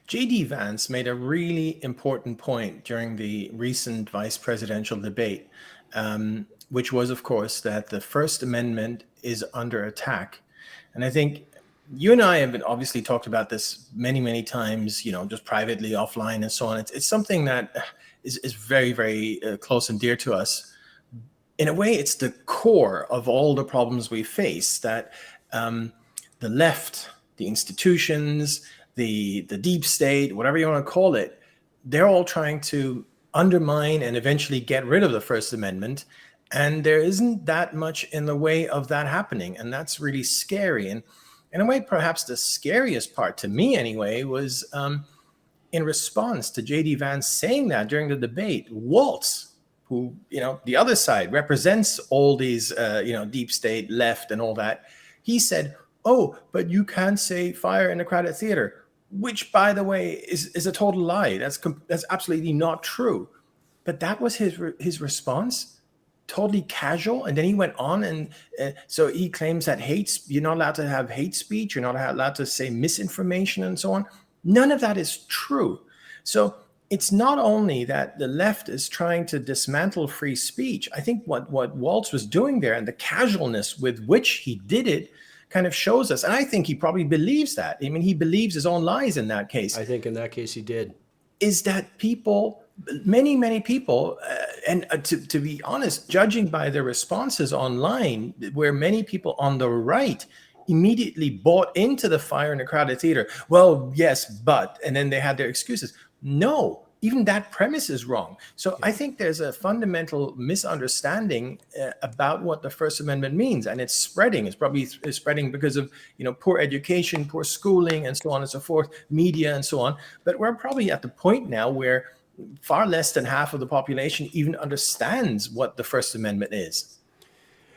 J.D. Vance made a really important point during the recent vice presidential debate, which was, of course, that the First Amendment is under attack. And I think you and I have been obviously talked about this many, many times, just privately, offline, and so on. It's something that is very, very close and dear to us. In a way, it's the core of all the problems we face, that the left, the institutions, the deep state, whatever you want to call it, they're all trying to undermine and eventually get rid of the First Amendment. And there isn't that much in the way of that happening. And that's really scary. And in a way, perhaps the scariest part to me anyway was in response to J.D. Vance saying that during the debate, Waltz, who, the other side represents all these, deep state, left and all that, he said, oh, but you can't say fire in a crowded theater, which, by the way, is a total lie. That's absolutely not true. But that was his response, totally casual. And then he went on, and so he claims that you're not allowed to have hate speech, you're not allowed to say misinformation and so on. None of that is true. So it's not only that the left is trying to dismantle free speech. I think what Waltz was doing there, and the casualness with which he did it, kind of shows us, and I think he probably believes that. I mean, he believes his own lies in that case. I think in that case he did. Is that people, many people, and to be honest, judging by the responses online, where many people on the right immediately bought into the fire in a crowded theater. Well, yes, but, and then they had their excuses. No, even that premise is wrong. So I think there's a fundamental misunderstanding about what the First Amendment means, and it's spreading. It's probably spreading because of poor education, poor schooling, and so on and so forth, media and so on. But we're probably at the point now where far less than half of the population even understands what the First Amendment is.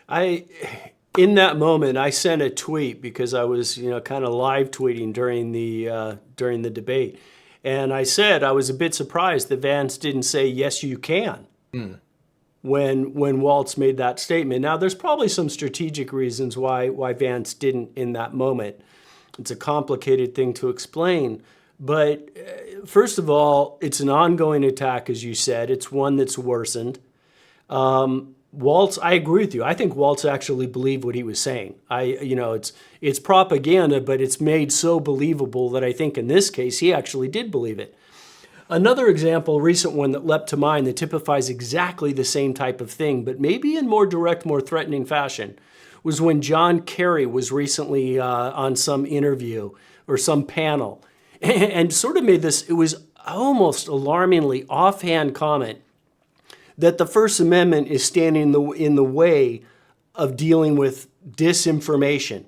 In that moment, I sent a tweet because I was kind of live tweeting during the debate. And I said I was a bit surprised that Vance didn't say, yes, you can, when Waltz made that statement. Now, there's probably some strategic reasons why Vance didn't in that moment. It's a complicated thing to explain. But first of all, it's an ongoing attack, as you said. It's one that's worsened. Waltz, I agree with you. I think Waltz actually believed what he was saying. It's propaganda, but it's made so believable that I think in this case he actually did believe it. Another example, a recent one that leapt to mind that typifies exactly the same type of thing, but maybe in more direct, more threatening fashion, was when John Kerry was recently on some interview or some panel and sort of made this, it was almost alarmingly offhand comment that the First Amendment is standing in the way of dealing with disinformation.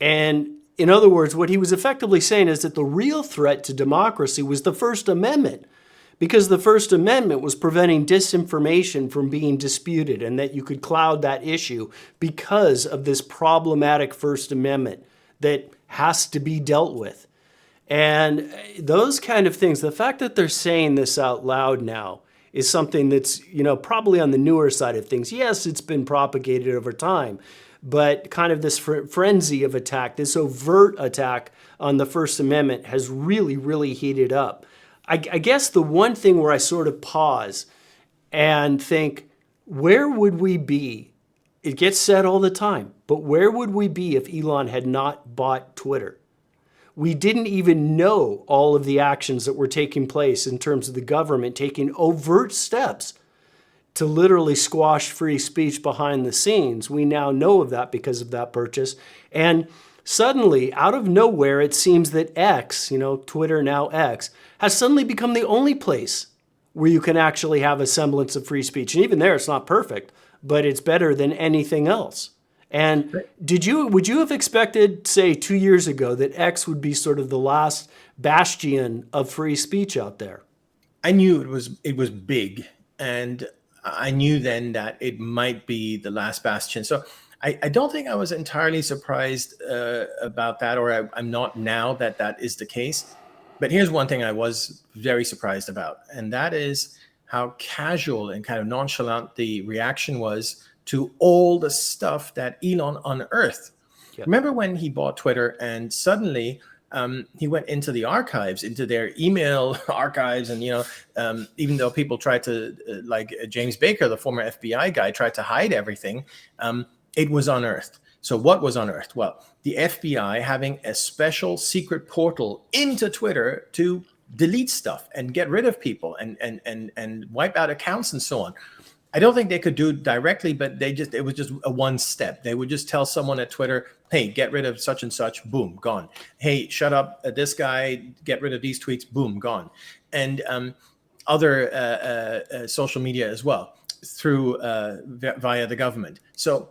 And in other words, what he was effectively saying is that the real threat to democracy was the First Amendment, because the First Amendment was preventing disinformation from being disputed, and that you could cloud that issue because of this problematic First Amendment that has to be dealt with. And those kind of things, the fact that they're saying this out loud now, is something that's, probably on the newer side of things. Yes, it's been propagated over time, but kind of this frenzy of attack, this overt attack on the First Amendment has really, really heated up. I guess the one thing where I sort of pause and think, where would we be? It gets said all the time, but where would we be if Elon had not bought Twitter? We didn't even know all of the actions that were taking place in terms of the government taking overt steps to literally squash free speech behind the scenes. We now know of that because of that purchase. And suddenly, out of nowhere, it seems that X, Twitter, now X, has suddenly become the only place where you can actually have a semblance of free speech. And even there, it's not perfect, but it's better than anything else. And would you have expected, say, 2 years ago, that X would be sort of the last bastion of free speech out there? I knew it was big, and I knew then that it might be the last bastion. So I don't think I was entirely surprised about that, or I'm not now that is the case. But here's one thing I was very surprised about, and that is how casual and kind of nonchalant the reaction was to all the stuff that Elon unearthed. Yep. Remember when he bought Twitter and suddenly he went into the archives, into their email archives, and even though people tried to, like James Baker, the former FBI guy, tried to hide everything, it was unearthed. So what was unearthed? Well, the FBI having a special secret portal into Twitter to delete stuff and get rid of people and wipe out accounts and so on. I don't think they could do it directly, but it was just a one step. They would just tell someone at Twitter, hey, get rid of such and such, boom, gone. Hey, shut up this guy, get rid of these tweets, boom, gone. And other social media as well, through via the government. So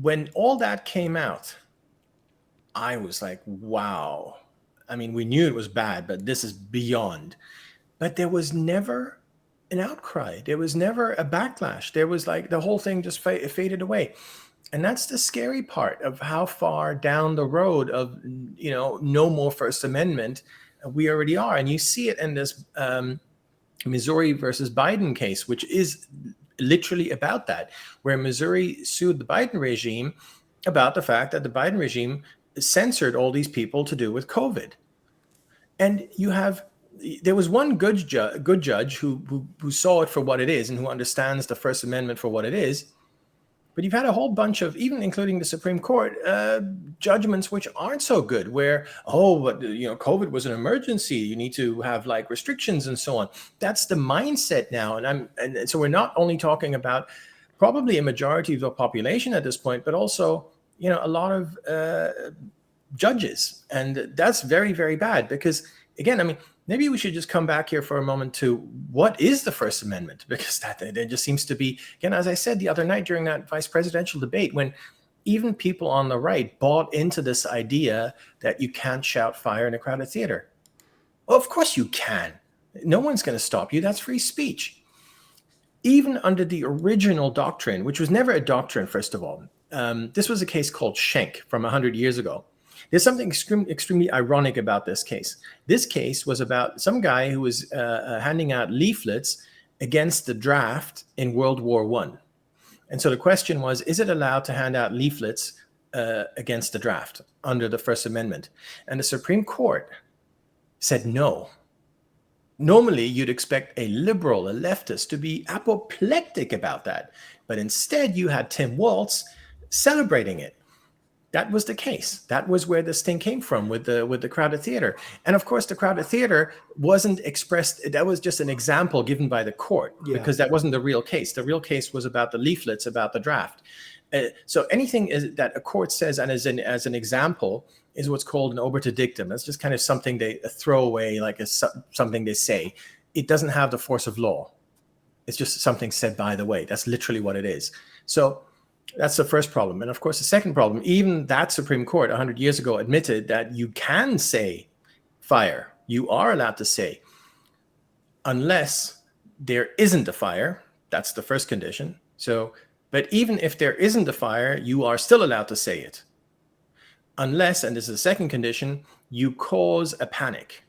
when all that came out, I was like, wow. I mean, we knew it was bad, but this is beyond. But there was never an outcry. There was never a backlash. There was like the whole thing just faded away. And that's the scary part of how far down the road of, no more First Amendment we already are. And you see it in this Missouri versus Biden case, which is literally about that, where Missouri sued the Biden regime about the fact that the Biden regime censored all these people to do with COVID. And there was one good judge who saw it for what it is and who understands the First Amendment for what it is. But you've had a whole bunch of, even including the Supreme Court, judgments which aren't so good, where, but COVID was an emergency. You need to have like restrictions and so on. That's the mindset now. And so we're not only talking about probably a majority of the population at this point, but also, a lot of judges. And that's very, very bad because, again, I mean, maybe we should just come back here for a moment to what is the First Amendment? Because there just seems to be, again, as I said the other night during that vice presidential debate, when even people on the right bought into this idea that you can't shout fire in a crowded theater. Well, of course you can. No one's going to stop you. That's free speech. Even under the original doctrine, which was never a doctrine, first of all, this was a case called Schenck from 100 years ago. There's something extremely ironic about this case. This case was about some guy who was handing out leaflets against the draft in World War I. And so the question was, is it allowed to hand out leaflets against the draft under the First Amendment? And the Supreme Court said no. Normally, you'd expect a liberal, a leftist, to be apoplectic about that. But instead, you had Tim Walz celebrating it. That was the case. That was where this thing came from with the crowded theater. And of course, the crowded theater wasn't expressed. That was just an example given by the court because that wasn't the real case. The real case was about the leaflets, about the draft. So anything that a court says and as an example is what's called an obiter dictum. That's just kind of something a throwaway, like something they say. It doesn't have the force of law. It's just something said by the way. That's literally what it is. So that's the first problem. And of course, the second problem, even that Supreme Court 100 years ago admitted that you can say fire. You are allowed to say, unless there isn't a fire. That's the first condition. But even if there isn't a fire, you are still allowed to say it. Unless, and this is the second condition, you cause a panic.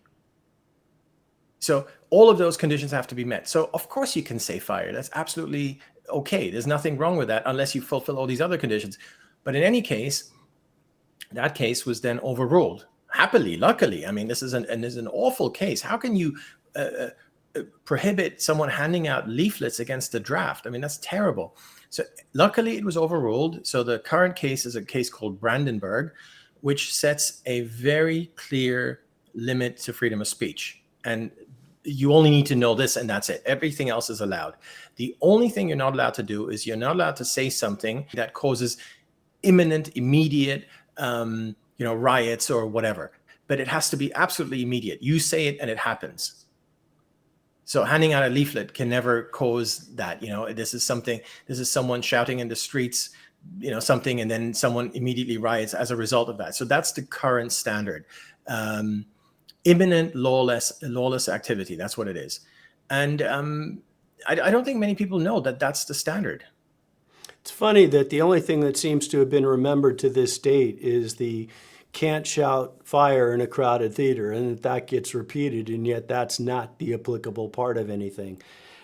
So all of those conditions have to be met. So of course you can say fire. That's absolutely okay. There's nothing wrong with that unless you fulfill all these other conditions. But in any case, that case was then overruled. Happily, luckily. I mean, this is an awful case. How can you prohibit someone handing out leaflets against the draft? I mean, that's terrible. So luckily it was overruled. So the current case is a case called Brandenburg, which sets a very clear limit to freedom of speech. And you only need to know this and that's it. Everything else is allowed. The only thing you're not allowed to do is you're not allowed to say something that causes imminent, immediate, riots or whatever. But it has to be absolutely immediate. You say it and it happens. So handing out a leaflet can never cause that. This is someone shouting in the streets, something, and then someone immediately riots as a result of that. So that's the current standard. Imminent lawless activity. That's what it is. And I don't think many people know that that's the standard. It's funny that the only thing that seems to have been remembered to this date is the can't shout fire in a crowded theater, and that gets repeated, and yet that's not the applicable part of anything.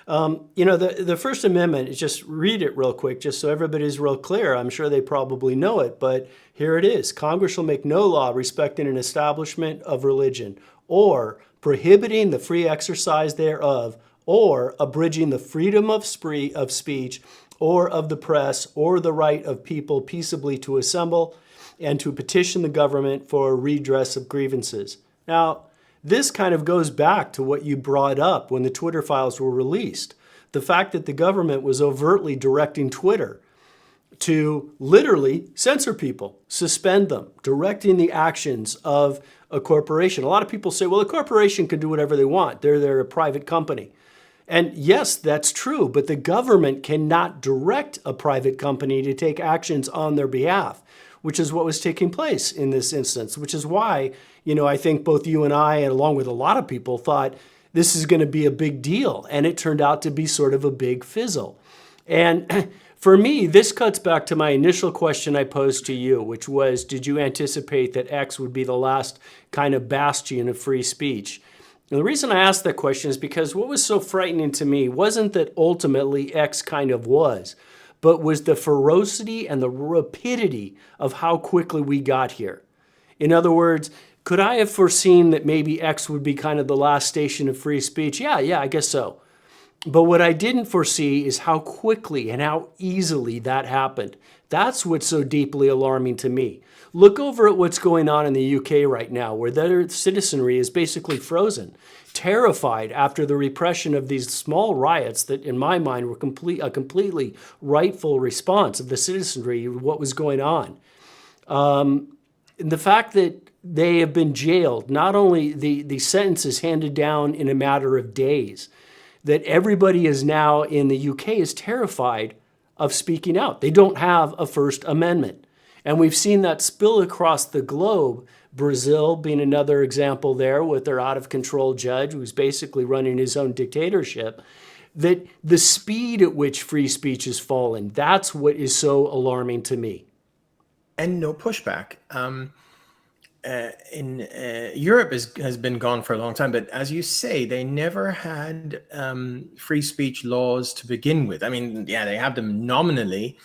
The First Amendment, just read it real quick, just so everybody's real clear. I'm sure they probably know it, but here it is. Congress shall make no law respecting an establishment of religion or prohibiting the free exercise thereof or abridging the freedom of speech or of the press or the right of people peaceably to assemble and to petition the government for redress of grievances. Now, this kind of goes back to what you brought up when the Twitter files were released. The fact that the government was overtly directing Twitter to literally censor people, suspend them, directing the actions of a corporation. A lot of people say, well, a corporation can do whatever they want. They're a private company. And yes, that's true, but the government cannot direct a private company to take actions on their behalf, which is what was taking place in this instance, which is why, I think both you and I, and along with a lot of people, thought this is going to be a big deal. And it turned out to be sort of a big fizzle. And for me, this cuts back to my initial question I posed to you, which was, did you anticipate that X would be the last kind of bastion of free speech? And the reason I asked that question is because what was so frightening to me wasn't that ultimately X kind of was, but was the ferocity and the rapidity of how quickly we got here. In other words, could I have foreseen that maybe X would be kind of the last station of free speech? Yeah, I guess so. But what I didn't foresee is how quickly and how easily that happened. That's what's so deeply alarming to me. Look over at what's going on in the UK right now, where their citizenry is basically frozen, terrified after the repression of these small riots that, in my mind, were a completely rightful response of the citizenry to what was going on. And the fact that they have been jailed, not only the sentences handed down in a matter of days, that everybody is now in the UK is terrified of speaking out. They don't have a First Amendment. And we've seen that spill across the globe, Brazil being another example there with their out-of-control judge who's basically running his own dictatorship, that the speed at which free speech has fallen, that's what is so alarming to me. And no pushback. In Europe has been gone for a long time, but as you say, they never had free speech laws to begin with. I mean, yeah, they have them nominally,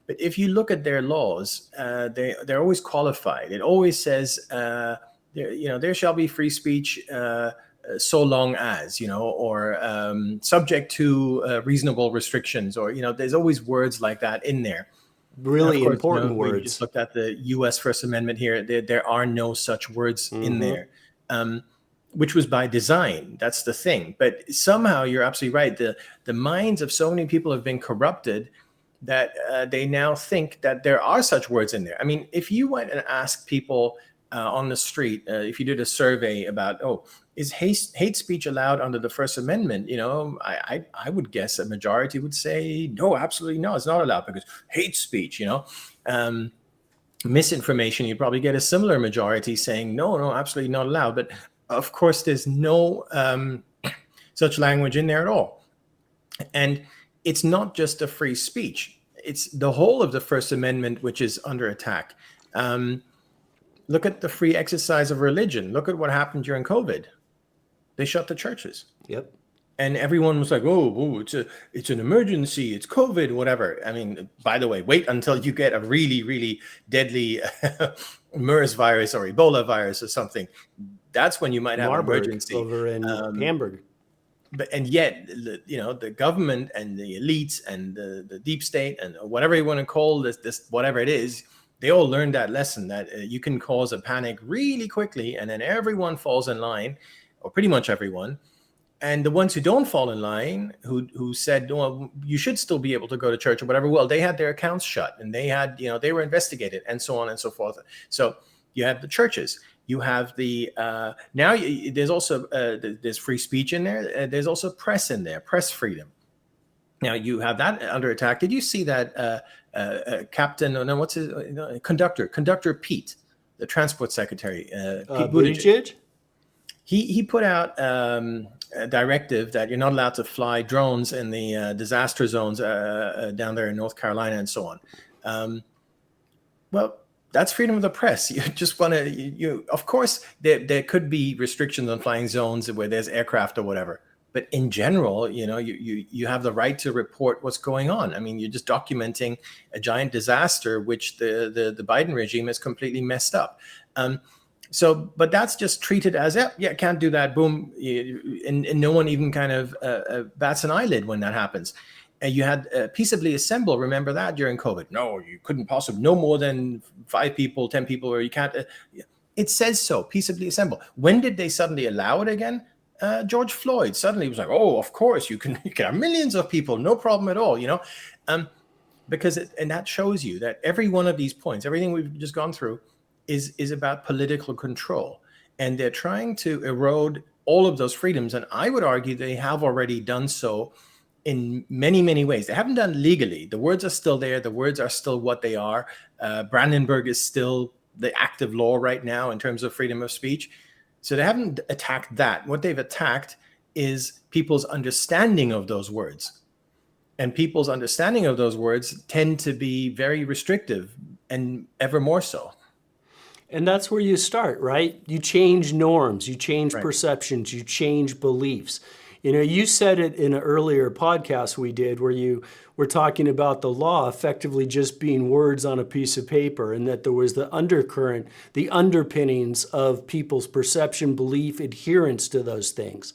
but if you look at their laws, they're always qualified. It always says, there shall be free speech so long as, or subject to reasonable restrictions, or there's always words like that in there. Really of course, important when you words. just looked at the U.S. First Amendment here, there are no such words in there, which was by design. That's the thing. But somehow you're absolutely right. The minds of so many people have been corrupted that they now think that there are such words in there. I mean, if you went and asked people on the street, if you did a survey about, is hate speech allowed under the First Amendment? I would guess a majority would say, no, absolutely no, it's not allowed, because hate speech, misinformation, you'd probably get a similar majority saying, no, absolutely not allowed. But of course, there's no such language in there at all. And it's not just a free speech. It's the whole of the First Amendment which is under attack. Look at the free exercise of religion. Look at what happened during COVID. They shut the churches. Yep. And everyone was like, it's an emergency, it's COVID, whatever. I mean, by the way, wait until you get a really, really deadly MERS virus or Ebola virus or something. That's when you might have Marburg, an emergency. over in Hamburg. And yet, the government and the elites and the deep state and whatever you want to call this whatever it is, they all learned that lesson that you can cause a panic really quickly, and then everyone falls in line, or pretty much everyone. And the ones who don't fall in line, who said, well, you should still be able to go to church or whatever, well, they had their accounts shut, and they had, they were investigated, and so on and so forth. So you have the churches. You have the now there's also there's free speech in there. There's also press in there, press freedom. Now you have that under attack. Did you see that Captain? No, what's his Conductor Pete, the transport secretary, Pete Buttigieg. He put out a directive that you're not allowed to fly drones in the disaster zones down there in North Carolina and so on. Well, That's freedom of the press. You just want to, of course, there could be restrictions on flying zones where there's aircraft or whatever. But in general, you have the right to report what's going on. I mean, you're just documenting a giant disaster, which the Biden regime has completely messed up. But that's just treated as, yeah, can't do that, boom. And no one even kind of bats an eyelid when that happens. You had peaceably assemble, remember that, during COVID? No, you couldn't possibly, no more than 5 people, 10 people, or you can't. It says so, peaceably assemble. When did they suddenly allow it again? George Floyd suddenly was like, oh, of course, you can have millions of people, no problem at all, because and that shows you that every one of these points, everything we've just gone through, is about political control, and they're trying to erode all of those freedoms. And I would argue they have already done so in many, many ways. They haven't done legally. The words are still there. The words are still what they are. Brandenburg is still the active law right now in terms of freedom of speech. So they haven't attacked that. What they've attacked is people's understanding of those words. And people's understanding of those words tend to be very restrictive, and ever more so. And that's where you start, right? You change norms, you change Right. perceptions, you change beliefs. You said it in an earlier podcast we did where you were talking about the law effectively just being words on a piece of paper, and that there was the undercurrent, the underpinnings of people's perception, belief, adherence to those things.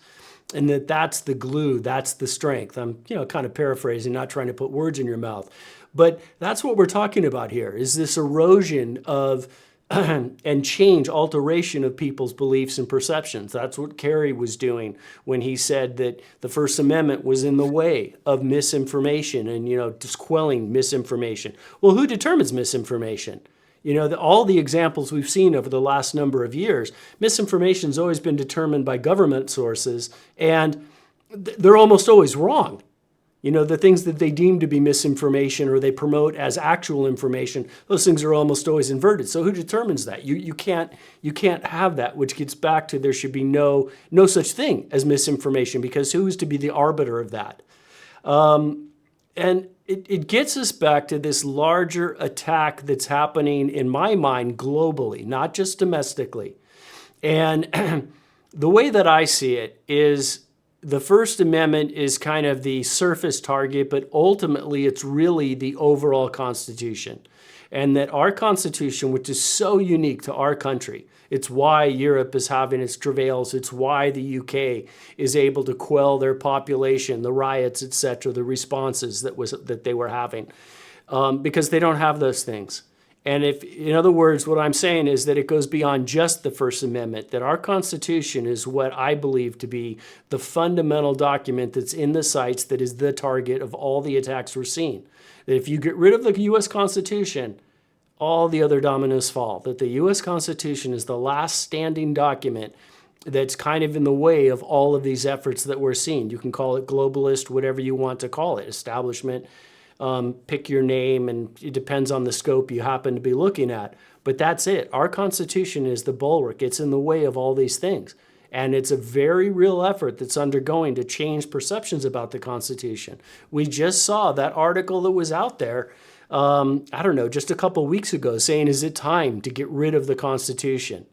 And that's the glue, that's the strength. I'm, kind of paraphrasing, not trying to put words in your mouth. But that's what we're talking about here, is this erosion of and change, alteration of people's beliefs and perceptions. That's what Kerry was doing when he said that the First Amendment was in the way of misinformation and, just quelling misinformation. Well, who determines misinformation? All the examples we've seen over the last number of years, misinformation has always been determined by government sources, and they're almost always wrong. The things that they deem to be misinformation or they promote as actual information, those things are almost always inverted. So who determines that? You can't have that, which gets back to there should be no such thing as misinformation, because who is to be the arbiter of that? And it gets us back to this larger attack that's happening, in my mind, globally, not just domestically. And the way that I see it is, the First Amendment is kind of the surface target, but ultimately it's really the overall Constitution. And that our Constitution, which is so unique to our country, it's why Europe is having its travails, it's why the UK is able to quell their population, the riots, etc., the responses that they were having, because they don't have those things. And in other words, what I'm saying is that it goes beyond just the First Amendment, that our Constitution is what I believe to be the fundamental document that's in the sights that is the target of all the attacks we're seeing. That if you get rid of the U.S. Constitution, all the other dominoes fall. That the U.S. Constitution is the last standing document that's kind of in the way of all of these efforts that we're seeing. You can call it globalist, whatever you want to call it, establishment. Pick your name, and it depends on the scope you happen to be looking at. But that's it. Our Constitution is the bulwark. It's in the way of all these things. And it's a very real effort that's undergoing to change perceptions about the Constitution. We just saw that article that was out there, just a couple weeks ago, saying, is it time to get rid of the Constitution?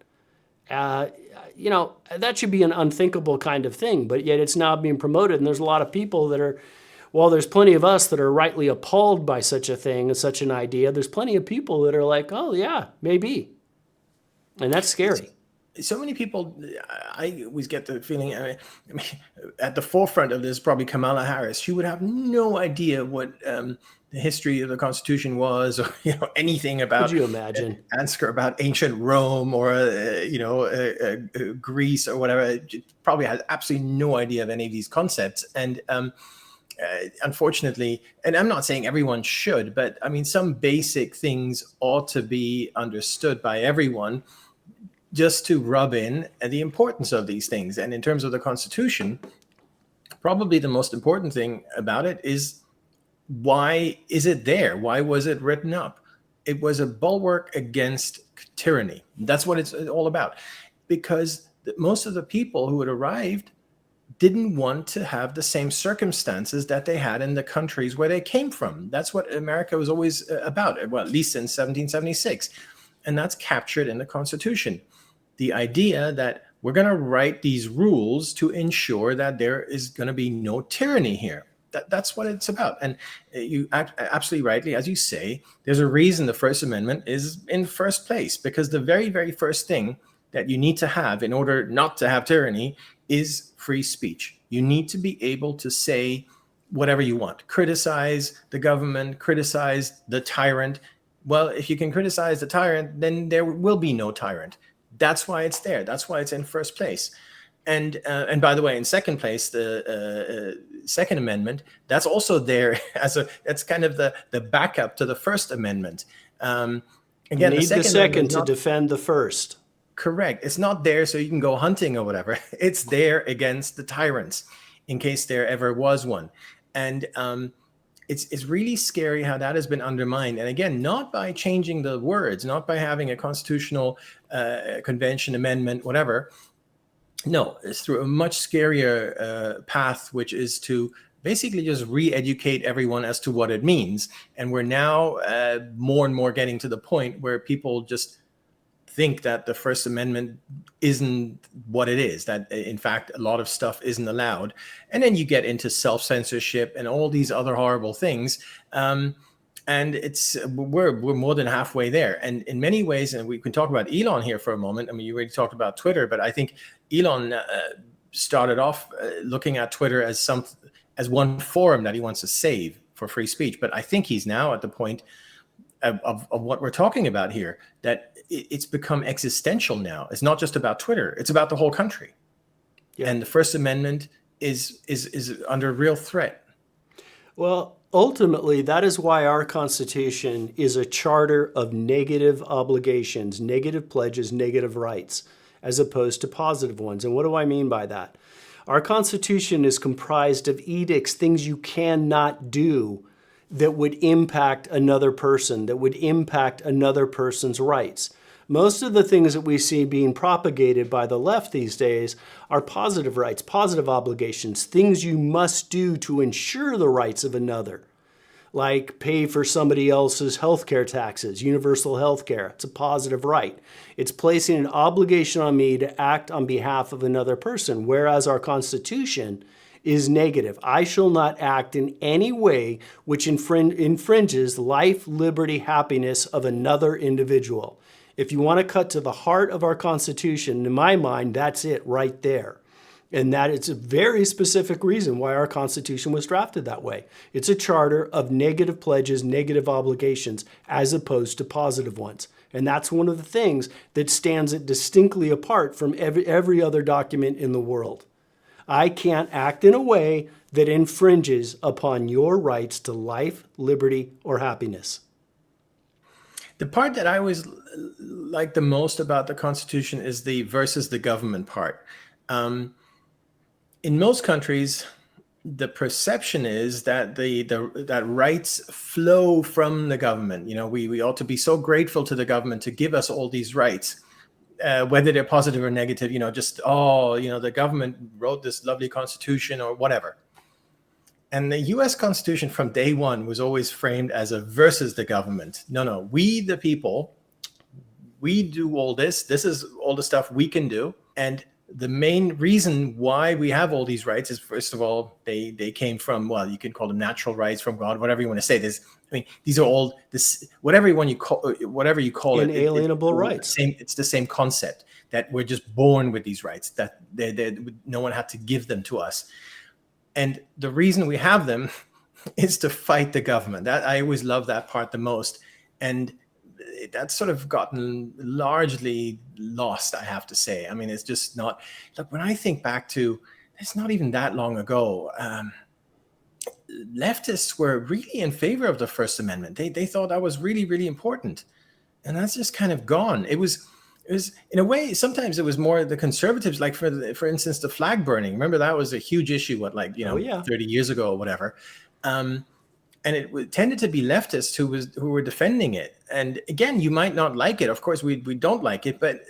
That should be an unthinkable kind of thing, but yet it's now being promoted, and there's a lot of people that are, while there's plenty of us that are rightly appalled by such a thing and such an idea, there's plenty of people that are like, oh, yeah, maybe. And that's scary. So many people, I always get the feeling, at the forefront of this, probably Kamala Harris. She would have no idea what the history of the Constitution was, or anything about. Could you imagine? Ask her about ancient Rome or Greece or whatever. She probably has absolutely no idea of any of these concepts. And unfortunately, and I'm not saying everyone should, but I mean, some basic things ought to be understood by everyone, just to rub in the importance of these things. And in terms of the Constitution, probably the most important thing about it is, why is it there? Why was it written up? It was a bulwark against tyranny. That's what it's all about. Because most of the people who had arrived didn't want to have the same circumstances that they had in the countries where they came from. That's what America was always about, well, at least in 1776. and that's captured in the Constitution. The idea that we're going to write these rules to ensure that there is going to be no tyranny here. That's what it's about. And you absolutely rightly, as you say, there's a reason the First Amendment is in first place, because the very, very first thing that you need to have in order not to have tyranny is free speech. You need to be able to say whatever you want, criticize the government, criticize the tyrant. Well, if you can criticize the tyrant, then there will be no tyrant. That's why it's there. That's why it's in first place. And by the way, in second place, the Second Amendment, that's also there that's kind of the backup to the First Amendment. Again, you need the second to defend the first. Correct. It's not there so you can go hunting or whatever. It's there against the tyrants, in case there ever was one. And it's really scary how that has been undermined. And again, not by changing the words, not by having a constitutional convention amendment, whatever. No, it's through a much scarier path, which is to basically just re-educate everyone as to what it means. And we're now more and more getting to the point where people just think that the First Amendment isn't what it is, that in fact a lot of stuff isn't allowed. And then you get into self-censorship and all these other horrible things. And we're more than halfway there. And in many ways, and we can talk about Elon here for a moment. I mean, you already talked about Twitter, but I think Elon started off looking at Twitter as one forum that he wants to save for free speech. But I think he's now at the point of what we're talking about here, that it's become existential now. It's not just about Twitter, it's about the whole country. Yeah. And the First Amendment is under real threat. Well, ultimately, that is why our Constitution is a charter of negative obligations, negative pledges, negative rights, as opposed to positive ones. And what do I mean by that? Our Constitution is comprised of edicts, things you cannot do that would impact another person, that would impact another person's rights. Most of the things that we see being propagated by the left these days are positive rights, positive obligations, things you must do to ensure the rights of another, like pay for somebody else's healthcare taxes, universal healthcare. It's a positive right. It's placing an obligation on me to act on behalf of another person, whereas our Constitution is negative. I shall not act in any way which infringes life, liberty, happiness of another individual. If you want to cut to the heart of our Constitution, in my mind, that's it right there. And that it's a very specific reason why our Constitution was drafted that way. It's a charter of negative pledges, negative obligations, as opposed to positive ones. And that's one of the things that stands it distinctly apart from every other document in the world. I can't act in a way that infringes upon your rights to life, liberty, or happiness. The part that I always like the most about the Constitution is the versus the government part. In most countries, the perception is that that rights flow from the government. You know, we ought to be so grateful to the government to give us all these rights. Whether they're positive or negative, the government wrote this lovely constitution or whatever. And the US Constitution from day one was always framed as a versus the government. No, we the people, we do all this. This is all the stuff we can do. And the main reason why we have all these rights is, first of all, they came from, well, you can call them natural rights from God, whatever you want to say. These are all this, whatever you call it, inalienable rights. It's the same concept, that we're just born with these rights, that no one had to give them to us. And the reason we have them is to fight the government. That I always love that part the most. And that's sort of gotten largely lost, I have to say. I mean, it's just not. Look, when I think back to, it's not even that long ago, leftists were really in favor of the First Amendment. They thought that was really, really important. And that's just kind of gone. It was in a way, sometimes it was more the conservatives, like for instance, the flag burning. Remember, that was a huge issue, 30 years ago or whatever. And it tended to be leftists who were defending it. And again, you might not like it. Of course, we don't like it, but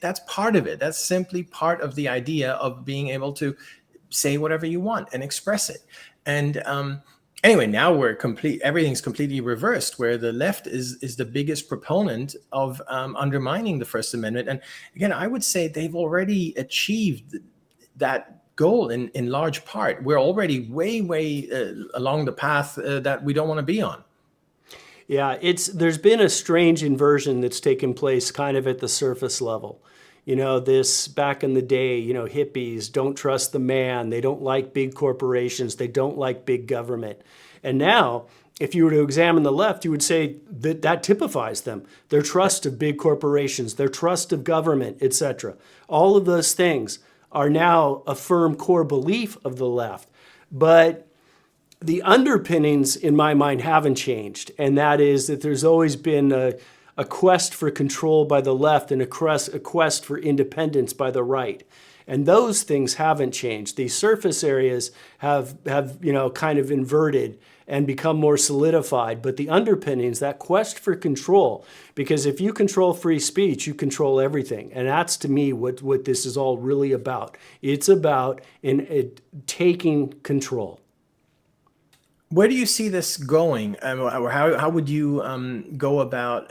that's part of it. That's simply part of the idea of being able to say whatever you want and express it. And Anyway, now everything's completely reversed, where the left is the biggest proponent of undermining the First Amendment. And again, I would say they've already achieved that goal in large part. We're already way along the path that we don't want to be on. Yeah, there's been a strange inversion that's taken place kind of at the surface level. This back in the day, hippies don't trust the man, they don't like big corporations, they don't like big government. And now, if you were to examine the left, you would say that that typifies them. Their trust of big corporations, their trust of government, etc. All of those things are now a firm core belief of the left. But the underpinnings in my mind haven't changed, and that is that there's always been a quest for control by the left and a quest for independence by the right. And those things haven't changed. These surface areas have kind of inverted and become more solidified. But the underpinnings, that quest for control, because if you control free speech, you control everything. And that's, to me, what this is all really about. It's about taking control. Where do you see this going? Or how would you go about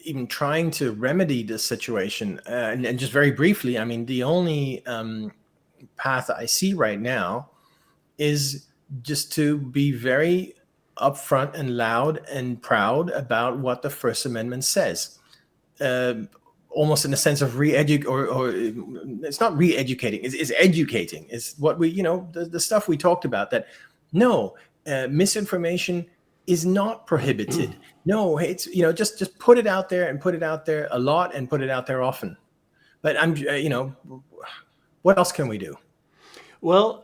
even trying to remedy this situation? And just very briefly, I mean, the only path I see right now is just to be very upfront and loud and proud about what the First Amendment says. Almost in a sense of or it's not re-educating, it's educating. It's what we, the stuff we talked about, that no, misinformation is not prohibited. No, it's, just put it out there, and put it out there a lot, and put it out there often. But what else can we do? Well,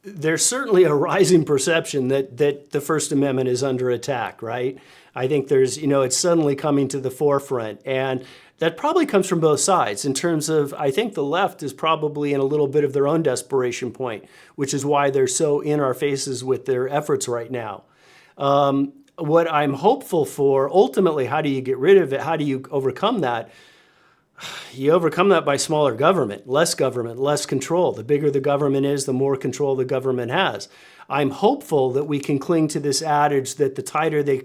there's certainly a rising perception that the First Amendment is under attack, right? I think there's, it's suddenly coming to the forefront. And that probably comes from both sides in terms of, I think the left is probably in a little bit of their own desperation point, which is why they're so in our faces with their efforts right now. What I'm hopeful for, ultimately, how do you get rid of it? How do you overcome that? You overcome that by smaller government, less control. The bigger the government is, the more control the government has. I'm hopeful that we can cling to this adage that the tighter they,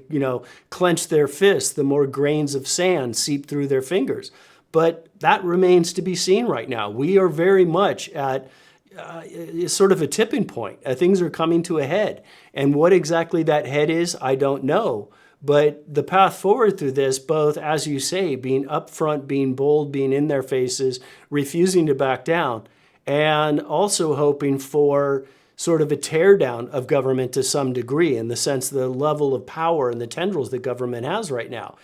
clench their fists, the more grains of sand seep through their fingers. But that remains to be seen right now. We are very much at sort of a tipping point. Things are coming to a head. And what exactly that head is, I don't know. But the path forward through this, both, as you say, being upfront, being bold, being in their faces, refusing to back down, and also hoping for sort of a teardown of government to some degree, in the sense the level of power and the tendrils that government has right now.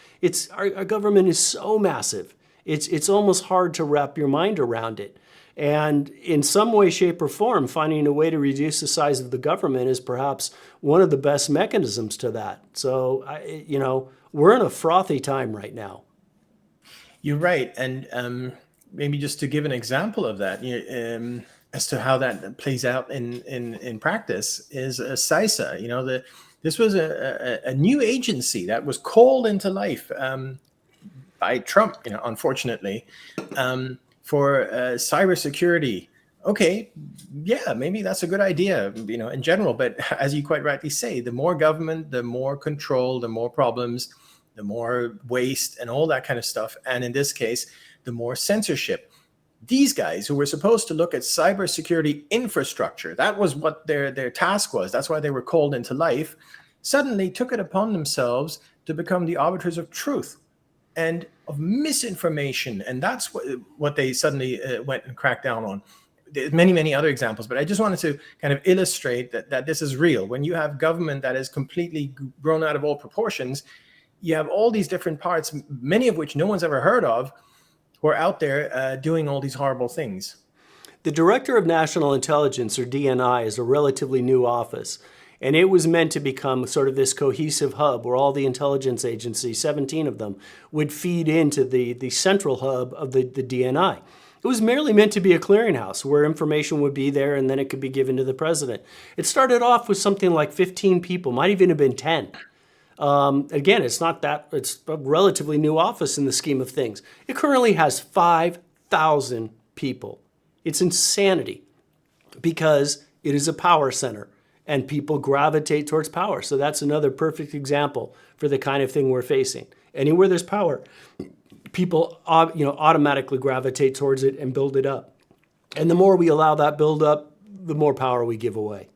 Our government is so massive. It's almost hard to wrap your mind around it. And in some way, shape, or form, finding a way to reduce the size of the government is perhaps one of the best mechanisms to that. So, we're in a frothy time right now. You're right. And maybe just to give an example of that, as to how that plays out in practice, is CISA. This was a new agency that was called into life by Trump, unfortunately. For cybersecurity. Okay, yeah, maybe that's a good idea, in general. But as you quite rightly say, the more government, the more control, the more problems, the more waste, and all that kind of stuff. And in this case, the more censorship. These guys who were supposed to look at cybersecurity infrastructure, that was what their task was. That's why they were called into life. Suddenly took it upon themselves to become the arbiters of truth and of misinformation. And that's what they suddenly went and cracked down on. There's many other examples, but I just wanted to kind of illustrate that this is real. When you have government that is completely grown out of all proportions, you have all these different parts, many of which no one's ever heard of, who are out there doing all these horrible things. The Director of National Intelligence, or DNI, is a relatively new office. And it was meant to become sort of this cohesive hub where all the intelligence agencies, 17 of them, would feed into the central hub of the DNI. It was merely meant to be a clearinghouse where information would be there and then it could be given to the president. It started off with something like 15 people, might even have been 10. Again, it's a relatively new office in the scheme of things. It currently has 5,000 people. It's insanity because it is a power center. and people gravitate towards power. So that's another perfect example for the kind of thing we're facing. Anywhere there's power, people automatically gravitate towards it and build it up. And the more we allow that build up, the more power we give away.